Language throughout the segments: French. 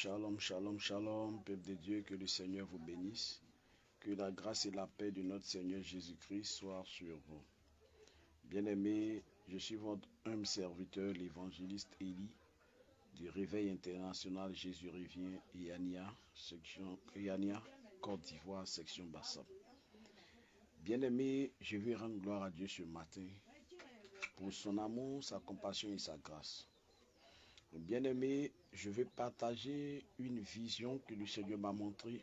Shalom, shalom, shalom, peuple de Dieu, que le Seigneur vous bénisse, que la grâce et la paix de notre Seigneur Jésus-Christ soient sur vous. Bien-aimés, je suis votre humble serviteur, l'évangéliste Élie, du Réveil international Jésus revient, Yania, Côte d'Ivoire, section Bassam. Bien-aimés, je veux rendre gloire à Dieu ce matin pour son amour, sa compassion et sa grâce. Bien-aimé, je vais partager une vision que le Seigneur m'a montrée.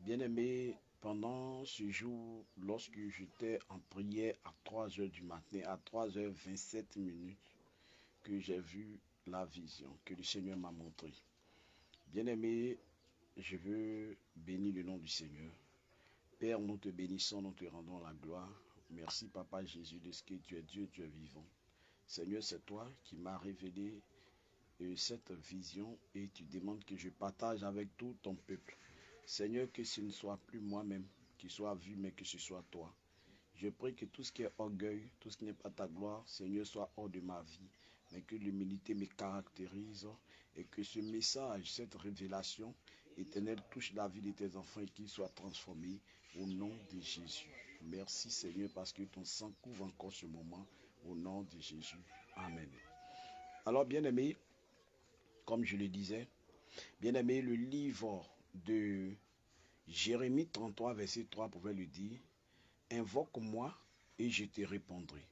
Bien-aimé, pendant ce jour, lorsque j'étais en prière à 3 heures du matin, à 3h27, que j'ai vu la vision que le Seigneur m'a montrée. Bien-aimé, je veux bénir le nom du Seigneur. Père, nous te bénissons, nous te rendons la gloire. Merci, Papa Jésus, de ce que tu es Dieu, tu es vivant. Seigneur, c'est toi qui m'as révélé cette vision et tu demandes que je partage avec tout ton peuple. Seigneur, que ce ne soit plus moi-même qui soit vu, mais que ce soit toi. Je prie que tout ce qui est orgueil, tout ce qui n'est pas ta gloire, Seigneur, soit hors de ma vie, mais que l'humilité me caractérise et que ce message, cette révélation éternelle touche la vie de tes enfants et qu'ils soient transformés au nom de Jésus. Merci Seigneur parce que ton sang couvre encore ce moment au nom de Jésus. Amen. Alors bien-aimés, comme je le disais, bien-aimé, le livre de Jérémie 33, verset 3 pouvait le dire. Invoque-moi et je te répondrai.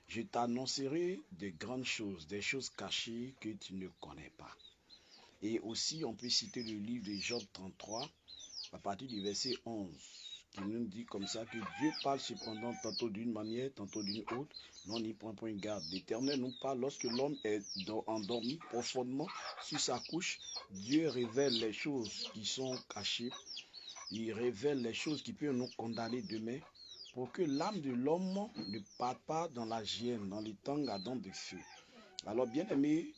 Je t'annoncerai de grandes choses, des choses cachées que tu ne connais pas. Et aussi, on peut citer le livre de Job 33, à partir du verset 11, qui nous dit comme ça que Dieu parle cependant tantôt d'une manière, tantôt d'une autre, mais on n'y prend point garde. L'Éternel nous parle lorsque l'homme est endormi profondément sur sa couche. Dieu révèle les choses qui sont cachées. Il révèle les choses qui peuvent nous condamner demain pour que l'âme de l'homme ne parte pas dans la gêne, dans les tangs ardents de feu. Alors, bien aimé,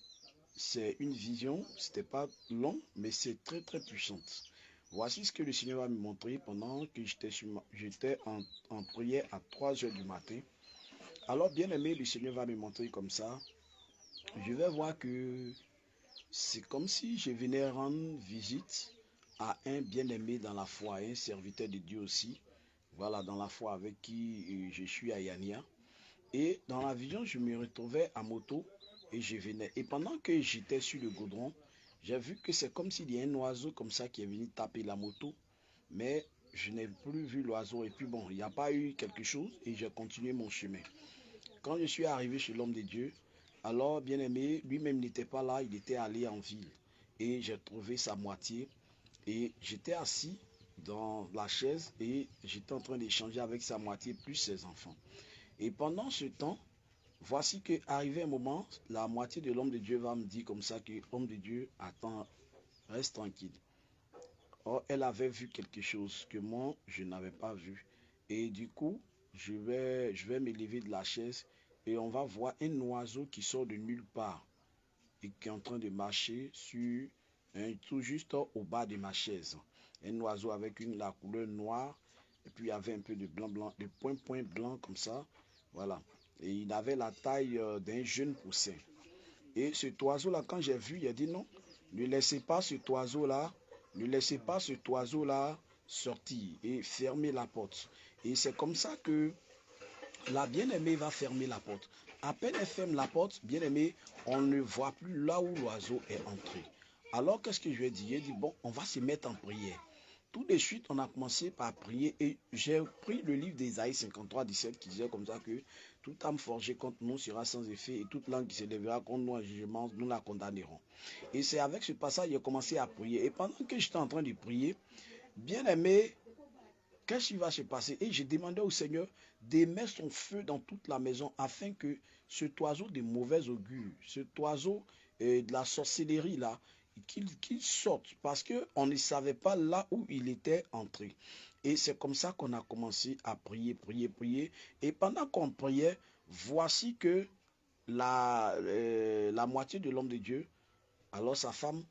c'est une vision, c'était pas long, mais c'est très très puissante. Voici ce que le Seigneur va me montrer pendant que j'étais en prière à 3 heures du matin. Alors, bien aimé, le Seigneur va me montrer comme ça. Je vais voir que c'est comme si je venais rendre visite à un bien-aimé dans la foi, un serviteur de Dieu aussi. Voilà, dans la foi avec qui je suis à Yania. Et dans la vision, je me retrouvais à moto et je venais. Et pendant que j'étais sur le goudron, j'ai vu que c'est comme s'il y a un oiseau comme ça qui est venu taper la moto. Mais je n'ai plus vu l'oiseau. Et puis bon, il n'y a pas eu quelque chose et j'ai continué mon chemin. Quand je suis arrivé chez l'homme de Dieu, alors bien aimé, lui-même n'était pas là, il était allé en ville. Et j'ai trouvé sa moitié. Et j'étais assis dans la chaise et j'étais en train d'échanger avec sa moitié plus ses enfants. Et pendant ce temps, voici qu'arrivé un moment, la moitié de l'homme de Dieu va me dire comme ça que l'homme de Dieu, attends, reste tranquille. Or, elle avait vu quelque chose que moi, je n'avais pas vu. Et du coup, je vais me lever de la chaise et on va voir un oiseau qui sort de nulle part et qui est en train de marcher sur tout juste au bas de ma chaise. Un oiseau avec la couleur noire et puis il y avait un peu de blanc, de points blancs comme ça. Voilà. Et il avait la taille d'un jeune poussin. Et cet oiseau-là, quand j'ai vu, il a dit non, ne laissez pas cet oiseau-là, ne laissez pas cet oiseau-là sortir et fermer la porte. Et c'est comme ça que la bien-aimée va fermer la porte. À peine elle ferme la porte, bien-aimée, on ne voit plus là où l'oiseau est entré. Alors qu'est-ce que je lui ai dit? Il dit, bon, on va se mettre en prière. Tout de suite, on a commencé par prier et j'ai pris le livre d'Ésaïe 53, 17 qui disait comme ça que toute âme forgée contre nous sera sans effet et toute langue qui se lèvera contre nous en jugement, nous la condamnerons. Et c'est avec ce passage que j'ai commencé à prier. Et pendant que j'étais en train de prier, bien aimé, qu'est-ce qui va se passer? Et j'ai demandé au Seigneur d'émettre son feu dans toute la maison afin que cet oiseau de mauvais augure, cet oiseau de la sorcellerie là, qu'il sorte parce qu'on ne savait pas là où il était entré. Et c'est comme ça qu'on a commencé à prier. Et pendant qu'on priait, voici que la moitié de l'homme de Dieu, alors sa femme,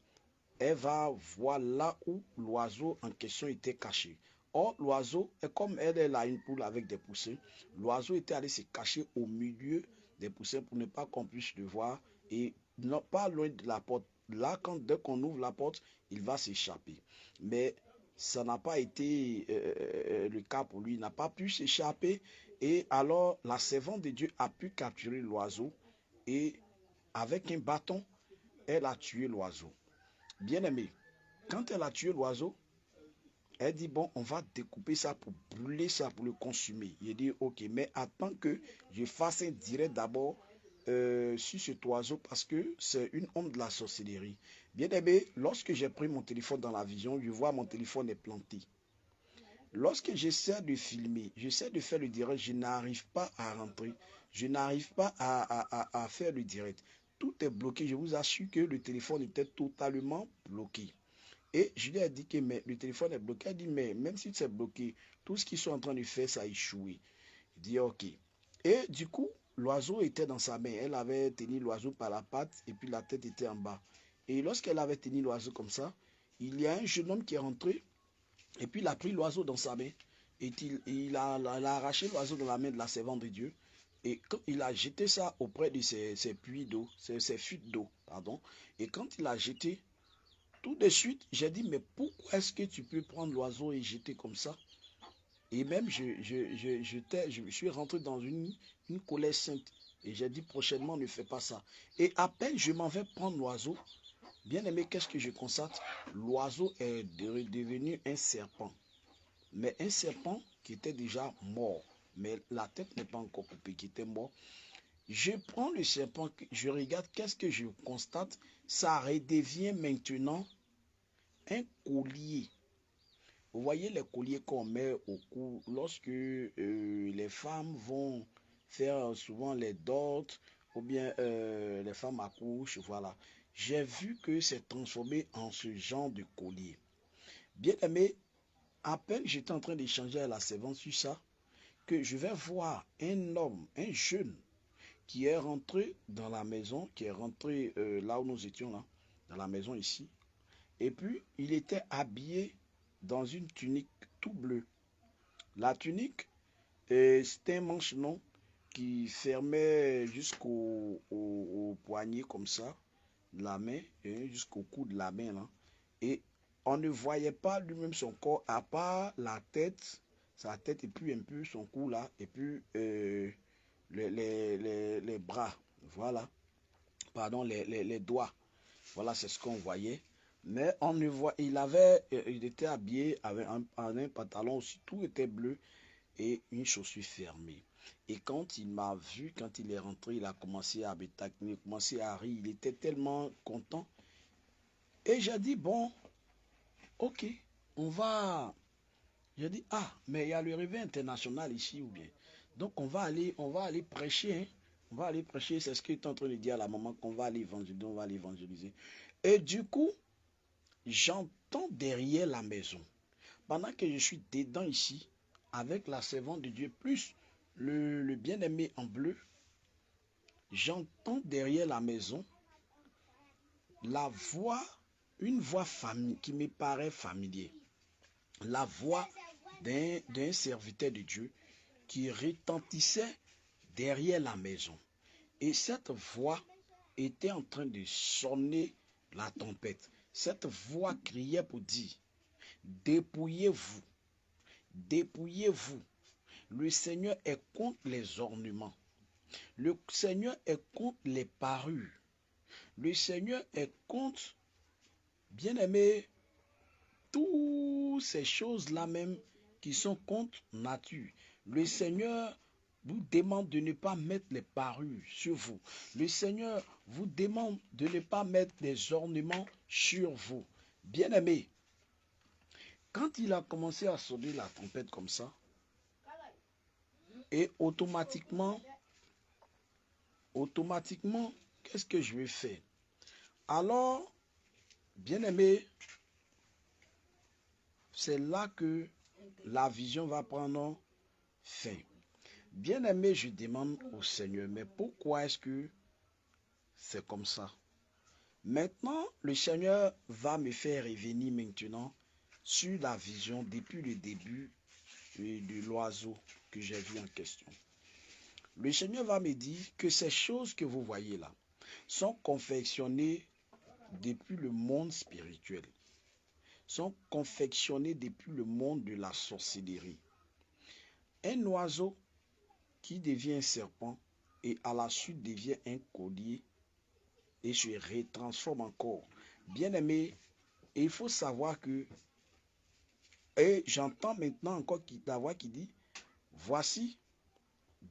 elle va voir là où l'oiseau en question était caché. Or, l'oiseau, comme elle a une poule avec des poussins, l'oiseau était allé se cacher au milieu des poussins pour ne pas qu'on puisse le voir et non pas loin de la porte, là, dès qu'on ouvre la porte, il va s'échapper. Mais ça n'a pas été le cas pour lui. Il n'a pas pu s'échapper. Et alors, la servante de Dieu a pu capturer l'oiseau. Et avec un bâton, elle a tué l'oiseau. Bien-aimé, quand elle a tué l'oiseau, elle dit, bon, on va découper ça pour brûler ça, pour le consumer. Il dit, ok, mais attends que je fasse un direct d'abord sur cet oiseau parce que c'est une honte de la sorcellerie. Bien aimé, lorsque j'ai pris mon téléphone dans la vision, je vois mon téléphone est planté. Lorsque j'essaie de filmer, j'essaie de faire le direct, je n'arrive pas à rentrer. Je n'arrive pas à faire le direct. Tout est bloqué. Je vous assure que le téléphone était totalement bloqué. Et je lui ai dit que mais, le téléphone est bloqué. Elle dit, mais même si c'est bloqué, tout ce qu'ils sont en train de faire, ça a échoué. Il dit, ok. Et du coup, l'oiseau était dans sa main. Elle avait tenu l'oiseau par la patte et puis la tête était en bas. Et lorsqu'elle avait tenu l'oiseau comme ça, il y a un jeune homme qui est rentré et puis il a pris l'oiseau dans sa main. Et il a arraché l'oiseau dans la main de la servante de Dieu. Et quand il a jeté ça auprès de ses puits d'eau, ses fuites d'eau, pardon. Et quand il a jeté, tout de suite, j'ai dit, mais pourquoi est-ce que tu peux prendre l'oiseau et jeter comme ça? Et même, je suis rentré dans une colère sainte. Et j'ai dit, prochainement, ne fais pas ça. Et à peine je m'en vais prendre l'oiseau, bien aimé, qu'est-ce que je constate? L'oiseau est devenu un serpent. Mais un serpent qui était déjà mort. Mais la tête n'est pas encore coupée, qui était mort. Je prends le serpent, je regarde, qu'est-ce que je constate? Ça redevient maintenant un collier. Vous voyez les colliers qu'on met au cou lorsque les femmes vont faire souvent les dots ou bien les femmes accouchent, voilà. J'ai vu que c'est transformé en ce genre de collier. Bien aimé, à peine j'étais en train d'échanger à la servante sur ça, que je vais voir un homme, un jeune, qui est rentré dans la maison, qui est rentré là où nous étions, là, dans la maison ici. Et puis, il était habillé dans une tunique tout bleue. La tunique, c'était un manche long qui fermait jusqu'au poignet comme ça, de la main, jusqu'au cou de la main. Là. Et on ne voyait pas lui-même son corps, à part la tête, sa tête et puis un peu son cou là, et puis les bras, voilà, pardon, les doigts. Voilà, c'est ce qu'on voyait. Mais on ne voit, il était habillé avec un pantalon aussi, tout était bleu et une chaussure fermée. Et quand il m'a vu, quand il est rentré, il a commencé à me taquiner, il a commencé à rire, il était tellement content. Et j'ai dit, bon, ok, on va. J'ai dit, ah, mais il y a le réveil international ici ou bien. Donc on va aller prêcher, hein. On va aller prêcher, c'est ce qu'il est en train de dire à la maman qu'on va aller évangéliser, on va aller évangéliser. Et du coup, j'entends derrière la maison, pendant que je suis dedans ici, avec la servante de Dieu, plus le bien-aimé en bleu, j'entends derrière la maison la voix, une voix qui me paraît familière. La voix d'un serviteur de Dieu qui retentissait derrière la maison. Et cette voix était en train de sonner la tempête. Cette voix criait pour dire, dépouillez-vous, dépouillez-vous. Le Seigneur est contre les ornements. Le Seigneur est contre les parures. Le Seigneur est contre, bien aimé, toutes ces choses-là même qui sont contre nature. Le Seigneur vous demande de ne pas mettre les parures sur vous. Le Seigneur vous demande de ne pas mettre des ornements sur vous. Bien-aimé, quand il a commencé à sonner la trompette comme ça, et automatiquement, qu'est-ce que je vais faire? Alors, bien-aimé, c'est là que la vision va prendre fin. Bien-aimé, je demande au Seigneur, mais pourquoi est-ce que c'est comme ça? Maintenant, le Seigneur va me faire revenir maintenant sur la vision depuis le début de l'oiseau que j'ai vu en question. Le Seigneur va me dire que ces choses que vous voyez là sont confectionnées depuis le monde spirituel, sont confectionnés depuis le monde de la sorcellerie. Un oiseau qui devient un serpent et à la suite devient un collier et se retransforme encore. Bien-aimé, il faut savoir que, et j'entends maintenant encore la voix qui dit, voici,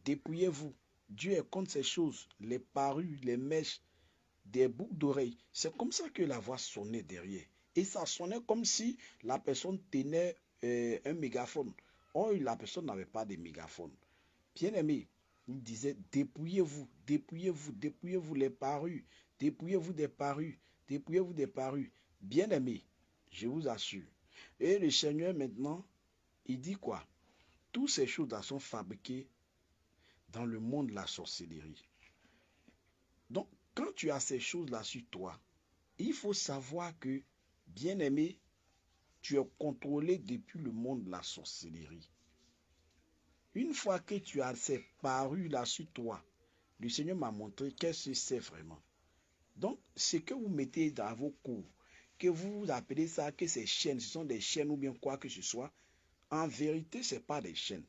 dépouillez-vous. Dieu est contre ces choses, les parures, les mèches, des boucles d'oreilles. C'est comme ça que la voix sonnait derrière. Et ça sonnait comme si la personne tenait un mégaphone. Or, la personne n'avait pas de mégaphone. Bien-aimé, il disait, dépouillez-vous, dépouillez-vous, dépouillez-vous les parures, dépouillez-vous des parures, dépouillez-vous des parures. Bien-aimé, je vous assure. Et le Seigneur maintenant, il dit quoi? Toutes ces choses-là sont fabriquées dans le monde de la sorcellerie. Donc, quand tu as ces choses-là sur toi, il faut savoir que, bien-aimé, tu es contrôlé depuis le monde de la sorcellerie. Une fois que tu as ces parures-là sur toi, le Seigneur m'a montré qu'est-ce que c'est vraiment. Donc, ce que vous mettez dans vos cours, que vous appelez ça, que ces chaînes, ce sont des chaînes ou bien quoi que ce soit, en vérité, ce n'est pas des chaînes.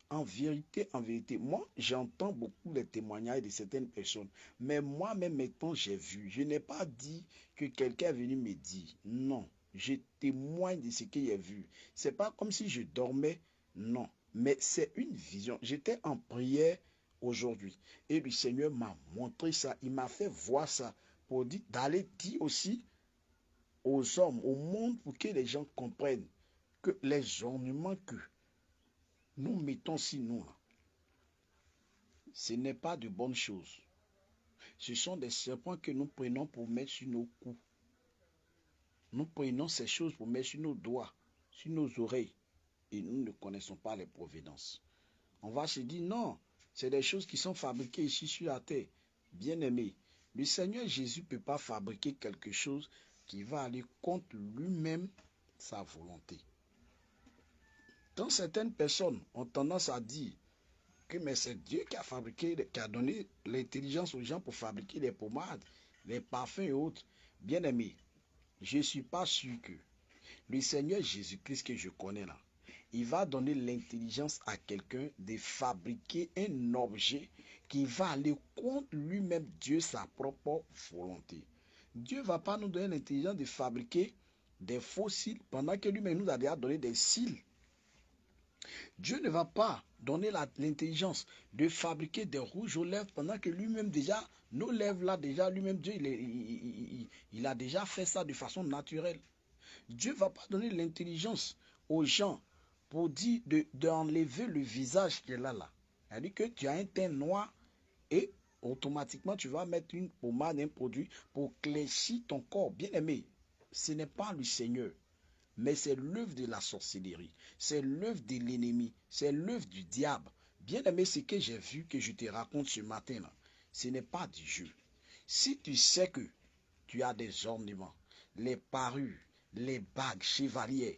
En vérité, moi, j'entends beaucoup les témoignages de certaines personnes. Mais moi-même, maintenant, j'ai vu. Je n'ai pas dit que quelqu'un est venu me dire. Non, je témoigne de ce que j'ai vu. Ce n'est pas comme si je dormais. Non, mais c'est une vision. J'étais en prière aujourd'hui. Et le Seigneur m'a montré ça. Il m'a fait voir ça pour d'aller dire aussi aux hommes, au monde, pour que les gens comprennent que les ornements que nous mettons sur nous, ce n'est pas de bonnes choses. Ce sont des serpents que nous prenons pour mettre sur nos coups. Nous prenons ces choses pour mettre sur nos doigts, sur nos oreilles. Et nous ne connaissons pas les providences. On va se dire non, c'est des choses qui sont fabriquées ici sur la terre. Bien-aimé, le Seigneur Jésus ne peut pas fabriquer quelque chose qui va aller contre lui-même sa volonté. Donc certaines personnes ont tendance à dire que mais c'est Dieu qui a fabriqué, qui a donné l'intelligence aux gens pour fabriquer les pommades, les parfums et autres. Bien-aimé, je ne suis pas sûr que le Seigneur Jésus-Christ que je connais là, il va donner l'intelligence à quelqu'un de fabriquer un objet qui va aller contre lui-même Dieu, sa propre volonté. Dieu ne va pas nous donner l'intelligence de fabriquer des fossiles pendant que lui-même nous a déjà donné des cils. Dieu ne va pas donner l'intelligence de fabriquer des rouges aux lèvres pendant que lui-même déjà, nos lèvres là déjà, lui-même Dieu, il a déjà fait ça de façon naturelle. Dieu ne va pas donner l'intelligence aux gens pour dire d'enlever le visage qu'elle a là. C'est-à-dire que tu as un teint noir et automatiquement tu vas mettre une pommade, un produit pour claircir ton corps. Bien aimé, ce n'est pas le Seigneur. Mais c'est l'œuvre de la sorcellerie, c'est l'œuvre de l'ennemi, c'est l'œuvre du diable. Bien aimé, ce que j'ai vu, que je te raconte ce matin-là, ce n'est pas du jeu. Si tu sais que tu as des ornements, les parures, les bagues chevalières,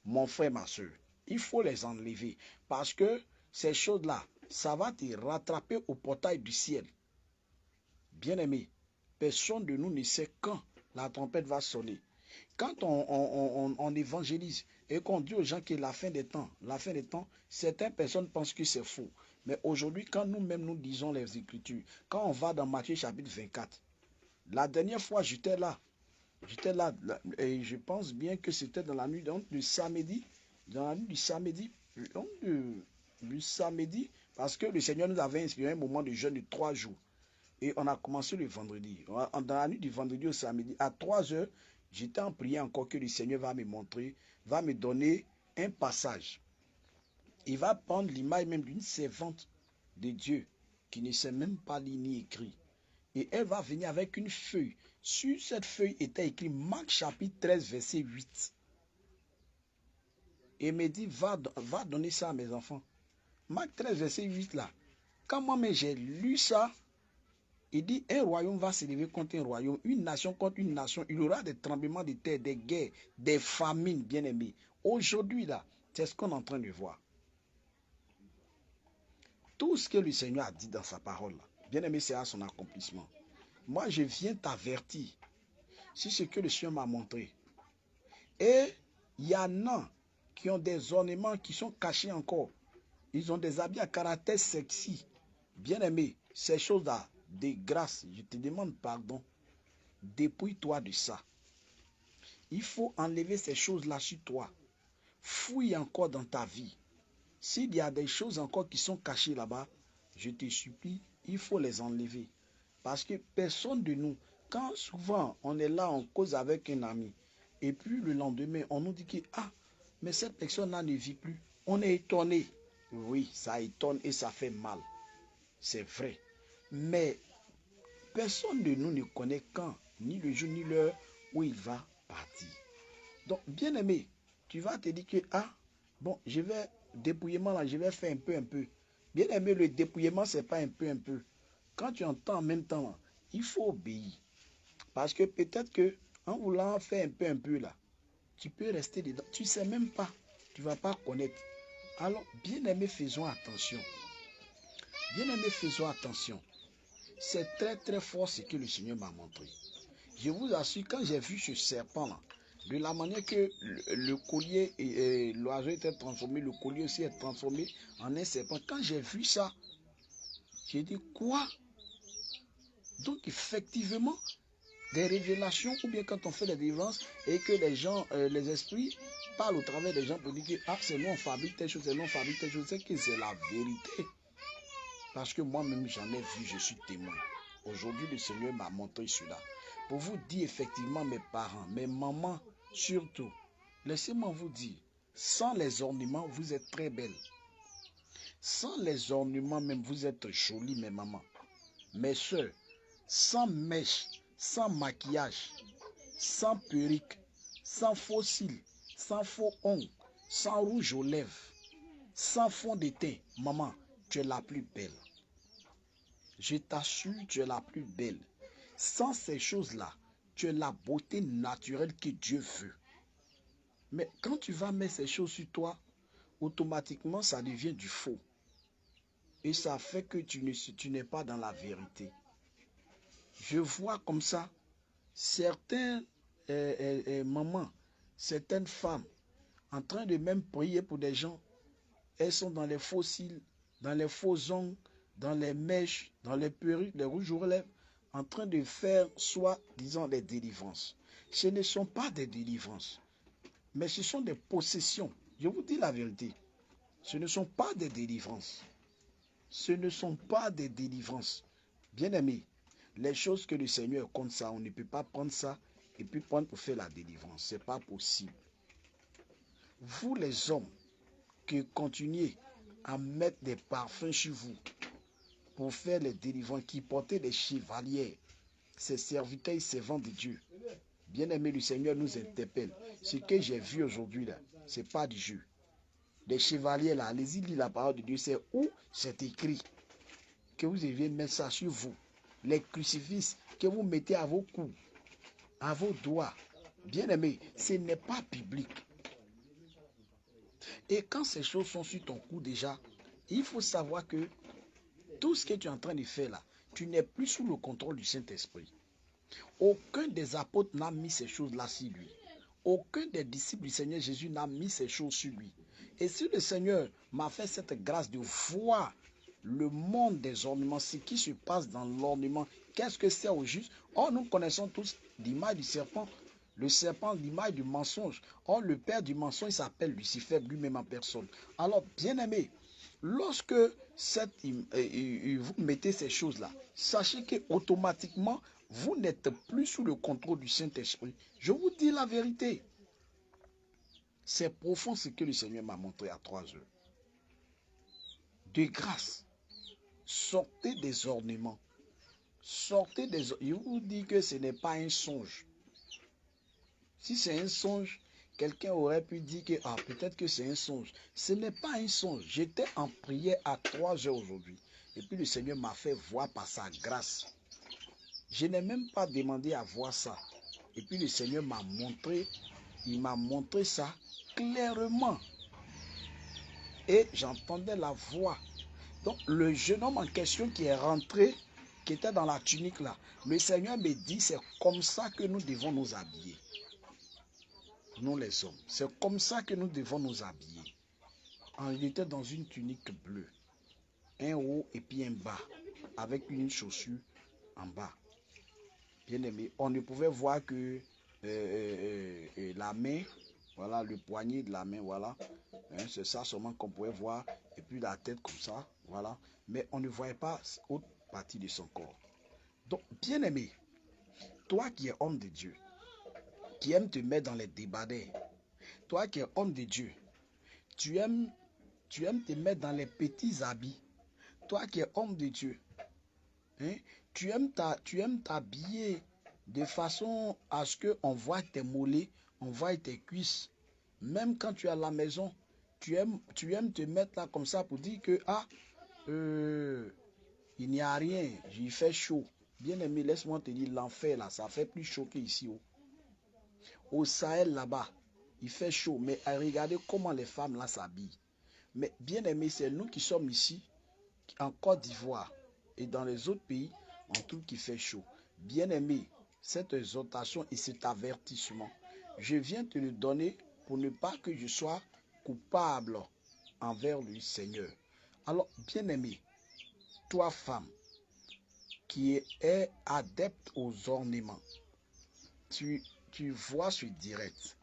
mon frère, ma soeur, il faut les enlever parce que ces choses-là, ça va te rattraper au portail du ciel. Bien aimé, personne de nous ne sait quand la trompette va sonner. Quand on évangélise et qu'on dit aux gens que la fin des temps, certaines personnes pensent que c'est faux. Mais aujourd'hui, quand nous-mêmes nous disons les Écritures, quand on va dans Matthieu chapitre 24, la dernière fois j'étais là, et je pense bien que c'était dans la nuit du samedi, du samedi, parce que le Seigneur nous avait inspiré un moment de jeûne de 3 jours. Et on a commencé le vendredi. Dans la nuit du vendredi au samedi, à 3 heures, j'étais en prière encore que le Seigneur va me montrer, va me donner un passage. Il va prendre l'image même d'une servante de Dieu qui ne sait même pas lire ni écrire. Et elle va venir avec une feuille. Sur cette feuille était écrit Marc chapitre 13, verset 8. Et me dit, va donner ça à mes enfants. Marc 13, verset 8 là. Quand moi-même j'ai lu ça, il dit, un royaume va s'élever contre un royaume, une nation contre une nation. Il y aura des tremblements de terre, des guerres, des famines, bien aimés. Aujourd'hui, là, c'est ce qu'on est en train de voir. Tout ce que le Seigneur a dit dans sa parole, là, bien aimé, c'est à son accomplissement. moi je viens t'avertir. C'est ce que le Seigneur m'a montré. Et il y en a qui ont des ornements qui sont cachés encore. Ils ont des habits à caractère sexy. Bien-aimé, ces choses-là, de grâce, je te demande pardon. Dépouille-toi de ça. Il faut enlever ces choses-là sur toi. Fouille encore dans ta vie. S'il y a des choses encore qui sont cachées là-bas, je te supplie, il faut les enlever. Parce que personne de nous, quand souvent on est là, on cause avec un ami, et puis le lendemain, on nous dit que, ah, mais cette personne-là ne vit plus. On est étonné. Oui, ça étonne et ça fait mal. C'est vrai. Mais personne de nous ne connaît quand, ni le jour, ni l'heure où il va partir. Donc, bien aimé, tu vas te dire que, ah, bon, je vais, dépouillement là, je vais faire un peu. Bien aimé, le dépouillement, ce n'est pas un peu. Quand tu entends en même temps, là, il faut obéir. Parce que peut-être que, en voulant faire un peu là, tu peux rester dedans. Tu ne sais même pas. Tu ne vas pas connaître. Alors, bien aimé, faisons attention. Bien aimé, faisons attention. C'est très fort ce que le Seigneur m'a montré. Je vous assure, quand j'ai vu ce serpent-là, de la manière que le collier et l'oiseau était transformé, le collier aussi est transformé en un serpent. Quand j'ai vu ça, j'ai dit quoi? Donc effectivement, des révélations, ou bien quand on fait des délivrances et que les gens, les esprits parlent au travers des gens pour dire que ah, c'est nous on fabrique telle chose, c'est nous on fabrique telle chose, c'est que c'est la vérité. Parce que moi-même j'en ai vu, je suis témoin. Aujourd'hui le Seigneur m'a montré cela. Pour vous dire effectivement mes parents, mes mamans surtout, laissez-moi vous dire, sans les ornements, vous êtes très belles. Sans les ornements même, vous êtes jolies mes mamans. Mes soeurs, sans mèche, sans maquillage, sans perruque, sans faux cils, sans faux ongles, sans rouge aux lèvres, sans fond de teint, maman, tu es la plus belle. Je t'assure, tu es la plus belle. Sans ces choses-là, tu es la beauté naturelle que Dieu veut. Mais quand tu vas mettre ces choses sur toi, automatiquement, ça devient du faux. Et ça fait que tu n'es pas dans la vérité. Je vois comme ça, certaines mamans, certaines femmes, en train de même prier pour des gens, elles sont dans les faux cils, dans les faux ongles, dans les mèches, dans les perruques, les rouges aux lèvres, en train de faire, soit, disons, des délivrances. Ce ne sont pas des délivrances, mais ce sont des possessions. Je vous dis la vérité. Ce ne sont pas des délivrances. Ce ne sont pas des délivrances. Bien-aimés, les choses que le Seigneur compte ça, on ne peut pas prendre ça et puis prendre pour faire la délivrance. Ce n'est pas possible. Vous les hommes qui continuez à mettre des parfums sur vous pour faire les délivrances, qui portez des chevaliers, ces serviteurs et servants de Dieu. Bien-aimé, le Seigneur nous interpelle. Ce que j'ai vu aujourd'hui là, ce n'est pas du jeu. Les chevaliers là, allez-y lire la parole de Dieu, c'est où c'est écrit que vous deviez mettre ça sur vous. Les crucifixes que vous mettez à vos coups, à vos doigts. Bien-aimé, ce n'est pas biblique. Et quand ces choses sont sur ton cou déjà, il faut savoir que tout ce que tu es en train de faire là, tu n'es plus sous le contrôle du Saint-Esprit. Aucun des apôtres n'a mis ces choses-là sur lui. Aucun des disciples du Seigneur Jésus n'a mis ces choses sur lui. Et si le Seigneur m'a fait cette grâce de voir le monde des ornements, ce qui se passe dans l'ornement, qu'est-ce que c'est au juste? Or, nous connaissons tous l'image du serpent. Le serpent, l'image du mensonge. Or, le père du mensonge, il s'appelle Lucifer, lui-même en personne. Alors, bien-aimé, lorsque vous mettez ces choses-là, sachez qu'automatiquement, vous n'êtes plus sous le contrôle du Saint-Esprit. Je vous dis la vérité. C'est profond ce que le Seigneur m'a montré à 3 heures. De grâce, sortez des ornements. Sortez des... Je vous dis que ce n'est pas un songe. Si c'est un songe, quelqu'un aurait pu dire que ah, peut-être que c'est un songe. Ce n'est pas un songe. J'étais en prière à 3 heures aujourd'hui. Et puis le Seigneur m'a fait voir par sa grâce. Je n'ai même pas demandé à voir ça. Et puis le Seigneur m'a montré, il m'a montré ça clairement. Et j'entendais la voix. Donc le jeune homme en question qui est rentré qui était dans la tunique là. Le Seigneur me dit, c'est comme ça que nous devons nous habiller. Nous les hommes, c'est comme ça que nous devons nous habiller. Il était dans une tunique bleue, un haut et puis un bas, avec une chaussure en bas. Bien aimé, on ne pouvait voir que la main, voilà, le poignet de la main, voilà. Hein, c'est ça seulement qu'on pouvait voir, et puis la tête comme ça, voilà. Mais on ne voyait pas autre partie de son corps. Donc, bien aimé, toi qui es homme de Dieu, qui aime te mettre dans les débardeurs, toi qui es homme de Dieu, tu aimes te mettre dans les petits habits, toi qui es homme de Dieu, hein, tu aimes t'habiller de façon à ce qu'on voit tes mollets, on voit tes cuisses. Même quand tu es à la maison, tu aimes te mettre là comme ça pour dire que il n'y a rien, il fait chaud. Bien aimé, laisse-moi te dire, l'enfer là, ça fait plus chaud qu'ici. Au Sahel là-bas, il fait chaud, mais regardez comment les femmes là s'habillent. Mais bien aimé, c'est nous qui sommes ici, en Côte d'Ivoire et dans les autres pays, on trouve qu'il fait chaud. Bien aimé, cette exhortation et cet avertissement, je viens te le donner pour ne pas que je sois coupable envers le Seigneur. Alors, bien aimé, toi femme qui est adepte aux ornements, tu vois ce direct,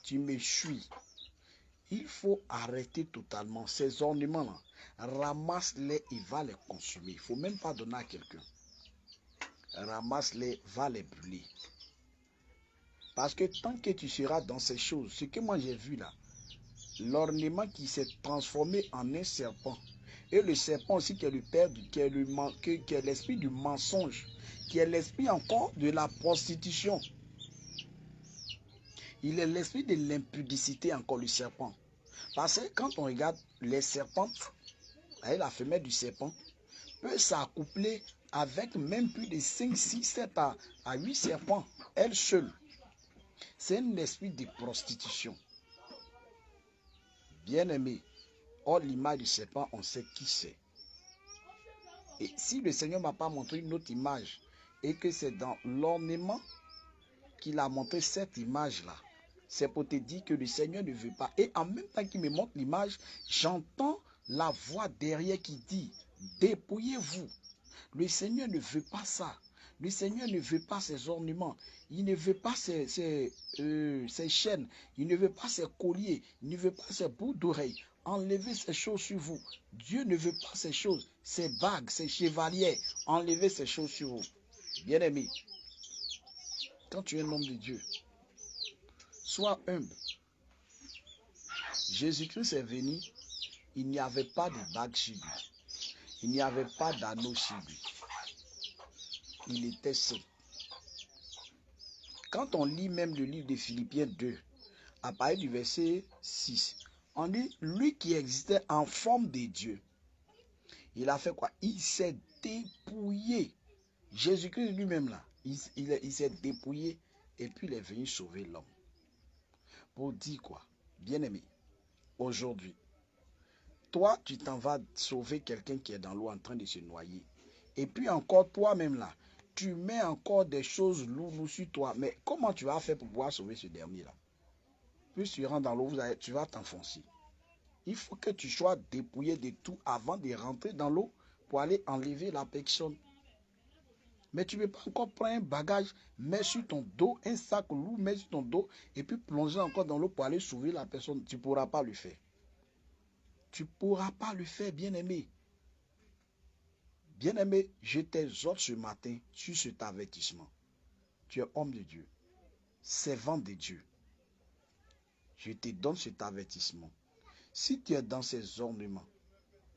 tu me suis. Il faut arrêter totalement ces ornements-là. Ramasse-les et va les consommer. Il ne faut même pas donner à quelqu'un. Ramasse-les, va les brûler. Parce que tant que tu seras dans ces choses, ce que moi j'ai vu là, l'ornement qui s'est transformé en un serpent, et le serpent aussi qui est le père, qui est l'esprit du mensonge, qui est l'esprit encore de la prostitution. Il est l'esprit de l'impudicité encore, le serpent. Parce que quand on regarde les serpentes, la femelle du serpent peut s'accoupler avec même plus de 5, 6, 7 à 8 serpents, elle seule. C'est un esprit de prostitution. Bien aimé, hors l'image du serpent, on sait qui c'est. Et si le Seigneur ne m'a pas montré une autre image, et que c'est dans l'ornement qu'il a montré cette image-là, c'est pour te dire que le Seigneur ne veut pas. Et en même temps qu'il me montre l'image, j'entends la voix derrière qui dit, dépouillez-vous. Le Seigneur ne veut pas ça. Le Seigneur ne veut pas ces ornements. Il ne veut pas ces chaînes. Il ne veut pas ces colliers. Il ne veut pas ces boucles d'oreilles. Enlevez ces choses sur vous. Dieu ne veut pas ces choses. Ces bagues, ces chevaliers. Enlevez ces choses sur vous. Bien-aimé, quand tu es un homme de Dieu, sois humble. Jésus-Christ est venu. Il n'y avait pas de bague sur lui. Il n'y avait pas d'anneau sur lui. Il était seul. Quand on lit même le livre de Philippiens 2, à partir du verset 6, on dit, lui qui existait en forme de Dieu, il a fait quoi? Il s'est dépouillé. Jésus-Christ lui-même là, il s'est dépouillé et puis il est venu sauver l'homme. Pour dire quoi? Bien-aimé, aujourd'hui, toi, tu t'en vas sauver quelqu'un qui est dans l'eau en train de se noyer. Et puis encore toi-même là, tu mets encore des choses lourdes sur toi. Mais comment tu vas faire pour pouvoir sauver ce dernier-là? Puis tu rentres dans l'eau, tu vas t'enfoncer. Il faut que tu sois dépouillé de tout avant de rentrer dans l'eau pour aller enlever la personne. Mais tu ne peux pas encore prendre un bagage, mettre sur ton dos, un sac lourd, mettre sur ton dos, et puis plonger encore dans l'eau pour aller sauver la personne. Tu ne pourras pas le faire. Tu ne pourras pas le faire, bien-aimé. Bien-aimé, je t'exhorte ce matin sur cet avertissement. Tu es homme de Dieu, servant de Dieu. Je te donne cet avertissement. Si tu es dans ces ornements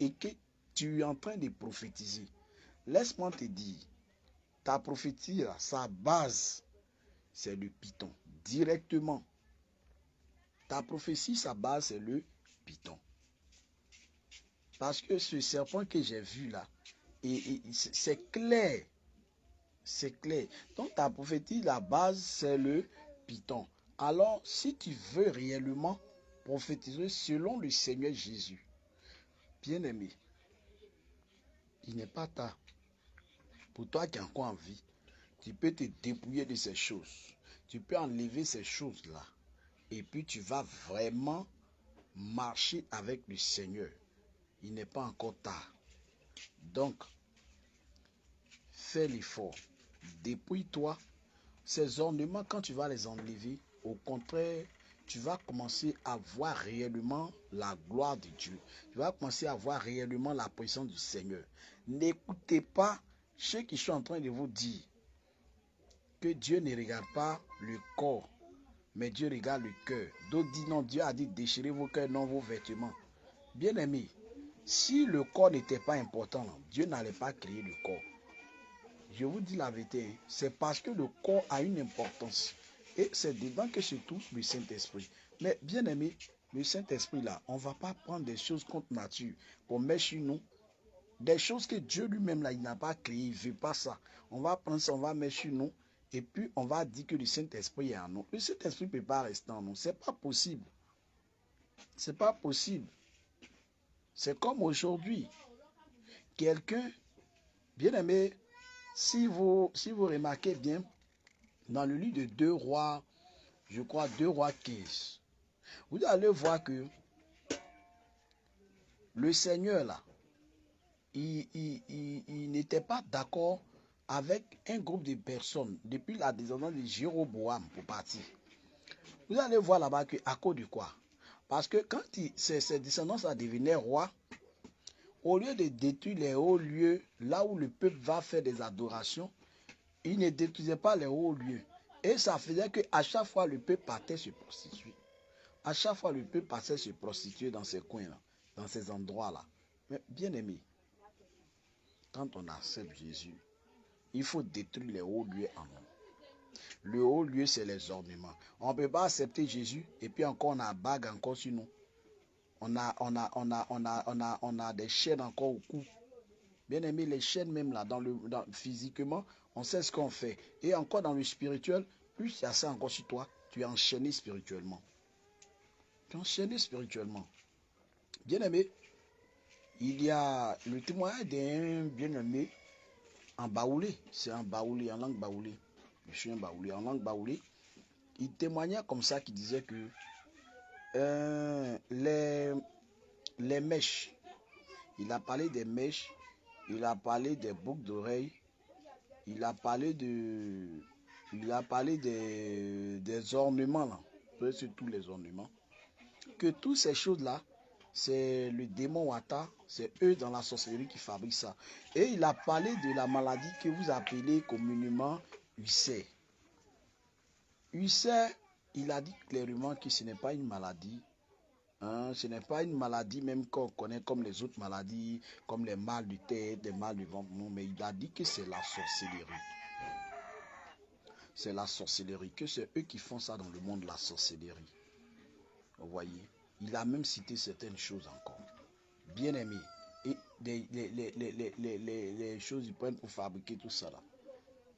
et que tu es en train de prophétiser, laisse-moi te dire, ta prophétie, sa base, c'est le python. Directement. Ta prophétie, sa base, c'est le python. Parce que ce serpent que j'ai vu là, c'est clair. C'est clair. Donc ta prophétie, la base, c'est le python. Alors, si tu veux réellement prophétiser selon le Seigneur Jésus, bien-aimé, il n'est pas tard. pour toi qui es encore en vie, tu peux te dépouiller de ces choses. Tu peux enlever ces choses-là. Et puis tu vas vraiment marcher avec le Seigneur. Il n'est pas encore tard. Donc, fais l'effort. Dépouille-toi. Ces ornements, quand tu vas les enlever, au contraire, tu vas commencer à voir réellement la gloire de Dieu. Tu vas commencer à voir réellement la présence du Seigneur. N'écoutez pas ceux qui sont en train de vous dire que Dieu ne regarde pas le corps, mais Dieu regarde le cœur. D'autres disent non, Dieu a dit déchirez vos cœurs, non vos vêtements. Bien aimé, si le corps n'était pas important, Dieu n'allait pas créer le corps. Je vous dis la vérité, c'est parce que le corps a une importance. Et c'est dedans que se trouve le Saint-Esprit. Mais bien aimé, le Saint-Esprit là, on ne va pas prendre des choses contre nature pour mettre sur nous. Des choses que Dieu lui-même là, il n'a pas créées, il ne veut pas ça. On va prendre ça, on va mettre sur nous. Et puis on va dire que le Saint-Esprit est en nous. Le Saint-Esprit ne peut pas rester en nous. Ce n'est pas possible. Ce n'est pas possible. C'est comme aujourd'hui. Quelqu'un, bien aimé, si vous remarquez bien, dans le livre de 2 rois, je crois 2 rois 15, vous allez voir que le Seigneur là, il n'était pas d'accord avec un groupe de personnes depuis la descendance de Jéroboam pour partir. Vous allez voir là-bas qu'à cause de quoi? Parce que quand ses descendants devenaient rois, au lieu de détruire les hauts lieux, là où le peuple va faire des adorations, il ne détruisait pas les hauts lieux. Et ça faisait qu'à chaque fois, le peuple partait se prostituer. À chaque fois, le peuple passait se prostituer dans ces coins-là, dans ces endroits-là. Mais bien aimé, quand on accepte Jésus, il faut détruire les hauts lieux en nous. Le haut lieu, c'est les ornements. On ne peut pas accepter Jésus et puis encore on a bague encore sur nous. On a des chaînes encore au cou. Bien aimé, les chaînes même là, physiquement, on sait ce qu'on fait. Et encore dans le spirituel, plus il y a ça encore sur toi, tu es enchaîné spirituellement. Tu es enchaîné spirituellement. Bien aimé, il y a le témoignage d'un bien aimé en baoulé. C'est en baoulé, en langue baoulée. Je suis un baoulé, en langue baoulée. Il témoignait comme ça, qui disait que les mèches, il a parlé des mèches, il a parlé des boucles d'oreilles, il a parlé des ornements, là, presque tous les ornements. Que toutes ces choses-là, c'est le démon Wata, c'est eux dans la sorcellerie qui fabriquent ça. Et il a parlé de la maladie que vous appelez communément ulcère. Ulcère, il a dit clairement que ce n'est pas une maladie. Ce n'est pas une maladie même qu'on connaît comme les autres maladies, comme les mal de tête, les mal de ventre. Non, mais il a dit que c'est la sorcellerie. C'est la sorcellerie, que c'est eux qui font ça dans le monde, la sorcellerie. Vous voyez, il a même cité certaines choses encore. Bien aimé. Et les choses ils prennent pour fabriquer tout ça là.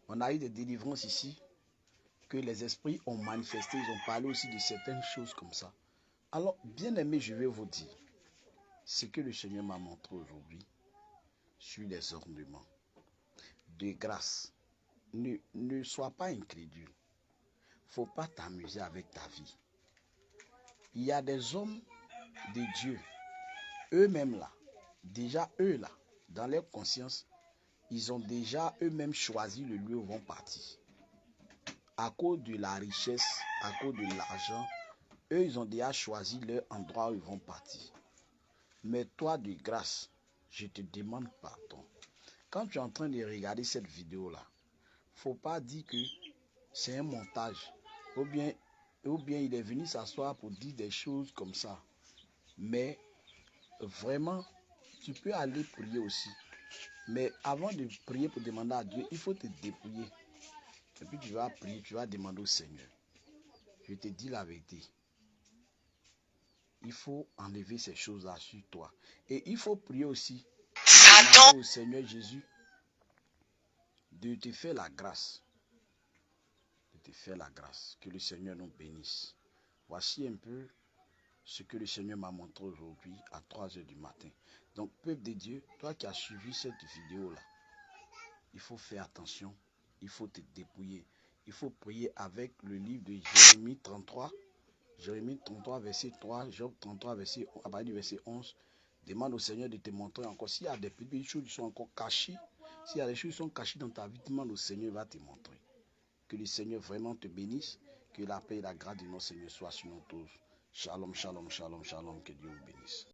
On a eu des délivrances ici, que les esprits ont manifesté, ils ont parlé aussi de certaines choses comme ça. Alors, bien aimé, je vais vous dire ce que le Seigneur m'a montré aujourd'hui sur les ornements. De grâce, ne sois pas incrédule. Il ne faut pas t'amuser avec ta vie. Il y a des hommes de Dieu, eux-mêmes là, déjà eux là, dans leur conscience, ils ont déjà eux-mêmes choisi le lieu où ils vont partir. À cause de la richesse, à cause de l'argent, eux, ils ont déjà choisi leur endroit où ils vont partir. Mais toi, de grâce, je te demande pardon. Quand tu es en train de regarder cette vidéo-là, il ne faut pas dire que c'est un montage. Ou bien il est venu s'asseoir pour dire des choses comme ça. Mais vraiment, tu peux aller prier aussi. Mais avant de prier pour demander à Dieu, il faut te dépouiller. Et puis tu vas prier, tu vas demander au Seigneur. Je te dis la vérité. Il faut enlever ces choses-là sur toi. Et il faut prier aussi. Demander au Seigneur Jésus de te faire la grâce. De te faire la grâce. Que le Seigneur nous bénisse. Voici un peu ce que le Seigneur m'a montré aujourd'hui à 3 h du matin. Donc, peuple de Dieu, toi qui as suivi cette vidéo-là, il faut faire attention, il faut te dépouiller. Il faut prier avec le livre de Jérémie 33. Jérémie 33, verset 3, Job 33, à partir du verset 11. Demande au Seigneur de te montrer encore. S'il y a des petites choses qui sont encore cachées, s'il y a des choses qui sont cachées dans ta vie, demande au Seigneur, il va te montrer. Que le Seigneur vraiment te bénisse. Que la paix et la grâce de notre Seigneur soient sur nous tous. Shalom, shalom, shalom, shalom. Que Dieu vous bénisse.